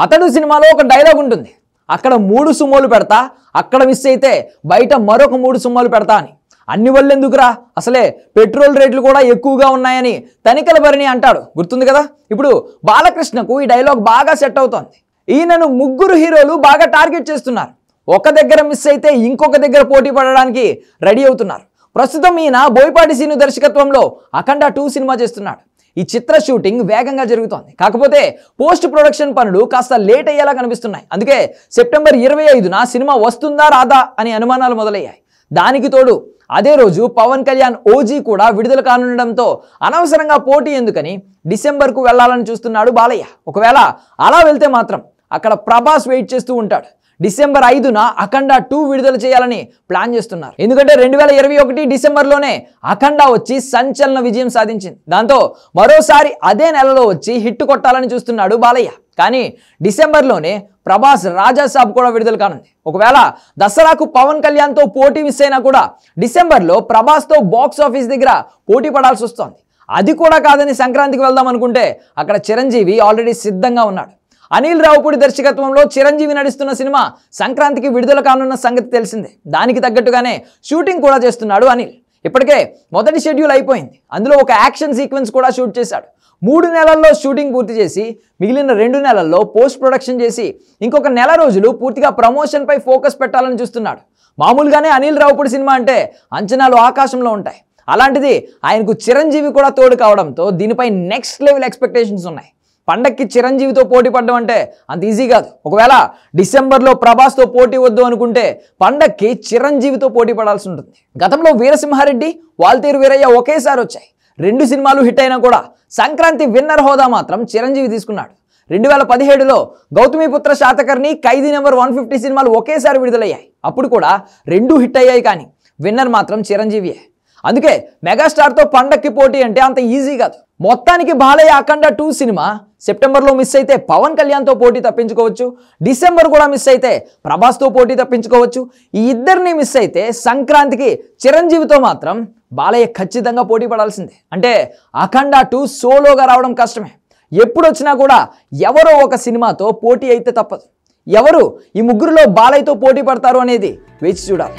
అతడు సినిమాలో ఒక డైలాగ్ ఉంటుంది, అక్కడ 3 సుమోలు పెడతా, అక్కడ మిస్ అయితే బయట మరొక 3 సుమోలు పెడతా అని. అన్ని వల్ల ఎందుకురా, అసలే పెట్రోల్ రేట్లు కూడా ఎక్కువగా ఉన్నాయని తనికల భరణి అంటాడు, గుర్తుంది కదా. ఇప్పుడు బాలకృష్ణకు ఈ డైలాగ్ బాగా సెట్ అవుతోంది. ఈయనను 3 హీరోలు బాగా టార్గెట్ చేస్తున్నారు. ఒక దగ్గర మిస్ అయితే ఇంకొక దగ్గర పోటీ పడడానికి రెడీ అవుతున్నారు. ప్రస్తుతం ఈయన బోయపాటి సీను దర్శకత్వంలో అఖండ 2 సినిమా చేస్తున్నాడు. ఈ చిత్ర షూటింగ్ వేగంగా జరుగుతోంది. కాకపోతే పోస్ట్ ప్రొడక్షన్ పనులు కాస్త లేట్ అయ్యేలా కనిపిస్తున్నాయి. అందుకే సెప్టెంబర్ 25న సినిమా వస్తుందా రాదా అని అనుమానాలు మొదలయ్యాయి. దానికి తోడు అదే రోజు పవన్ కళ్యాణ్ ఓజీ కూడా విడుదల కానుండడంతో అనవసరంగా పోటీ ఎందుకని డిసెంబర్కు వెళ్లాలని చూస్తున్నాడు బాలయ్య. ఒకవేళ అలా వెళ్తే మాత్రం అక్కడ ప్రభాస్ వెయిట్ చేస్తూ ఉంటాడు. డిసెంబర్ 5న అఖండ 2 విడుదల చేయాలని ప్లాన్ చేస్తున్నారు. ఎందుకంటే 2021 డిసెంబర్లోనే అఖండ వచ్చి సంచలన విజయం సాధించింది. దాంతో మరోసారి అదే నెలలో వచ్చి హిట్ కొట్టాలని చూస్తున్నాడు బాలయ్య. కానీ డిసెంబర్లోనే ప్రభాస్ రాజాసాబ్ కూడా విడుదల కానుంది. ఒకవేళ దసరాకు పవన్ కళ్యాణ్తో పోటీ మిస్ అయినా కూడా డిసెంబర్లో ప్రభాస్తో బాక్స్ ఆఫీస్ దగ్గర పోటీ పడాల్సి వస్తోంది. అది కూడా కాదని సంక్రాంతికి వెళ్దాం అనుకుంటే అక్కడ చిరంజీవి ఆల్రెడీ సిద్ధంగా ఉన్నాడు. అనిల్ రావుపూడి దర్శకత్వంలో చిరంజీవి నడుస్తున్న సినిమా సంక్రాంతికి విడుదల కానున్న సంగతి తెలిసిందే. దానికి తగ్గట్టుగానే షూటింగ్ కూడా చేస్తున్నాడు అనిల్. ఇప్పటికే మొదటి షెడ్యూల్ అయిపోయింది. అందులో ఒక యాక్షన్ సీక్వెన్స్ కూడా షూట్ చేశాడు. 3 నెలల్లో షూటింగ్ పూర్తి చేసి మిగిలిన 2 నెలల్లో పోస్ట్ ప్రొడక్షన్ చేసి ఇంకొక నెల రోజులు పూర్తిగా ప్రమోషన్పై ఫోకస్ పెట్టాలని చూస్తున్నాడు. మామూలుగానే అనిల్ రావుపూడి సినిమా అంటే అంచనాలు ఆకాశంలో ఉంటాయి. అలాంటిది ఆయనకు చిరంజీవి కూడా తోడు కావడంతో దీనిపై నెక్స్ట్ లెవెల్ ఎక్స్పెక్టేషన్స్ ఉన్నాయి. పండక్కి చిరంజీవితో పోటీ పడడం అంటే అంత ఈజీ కాదు. ఒకవేళ డిసెంబర్లో ప్రభాస్తో పోటీ వద్దు అనుకుంటే పండక్కి చిరంజీవితో పోటీ పడాల్సి ఉంటుంది. గతంలో వీరసింహారెడ్డి, వాల్తేరు వీరయ్య ఒకేసారి వచ్చాయి. 2 సినిమాలు హిట్ అయినా కూడా సంక్రాంతి విన్నర్ హోదా మాత్రం చిరంజీవి తీసుకున్నాడు. 2017లో గౌతమిపుత్ర శాతకర్ణి, ఖైదీ నెంబర్ 150 సినిమాలు ఒకేసారి విడుదలయ్యాయి. అప్పుడు కూడా 2 హిట్ అయ్యాయి, కానీ విన్నర్ మాత్రం చిరంజీవియే. అందుకే మెగాస్టార్తో పండక్కి పోటీ అంటే అంత ఈజీ కాదు. మొత్తానికి బాలయ్య అఖండ 2 సినిమా సెప్టెంబర్లో మిస్ అయితే పవన్ కళ్యాణ్తో పోటీ తప్పించుకోవచ్చు. డిసెంబర్ కూడా మిస్ అయితే ప్రభాస్తో పోటీ తప్పించుకోవచ్చు. ఈ ఇద్దరిని మిస్ అయితే సంక్రాంతికి చిరంజీవితో మాత్రం బాలయ్య ఖచ్చితంగా పోటీ పడాల్సిందే. అంటే అఖండ 2 సోలోగా రావడం కష్టమే. ఎప్పుడు వచ్చినా కూడా ఎవరో ఒక సినిమాతో పోటీ అయితే తప్పదు. ఎవరు ఈ 3లో బాలయ్యతో పోటీ పడతారు అనేది వేచి చూడాలి.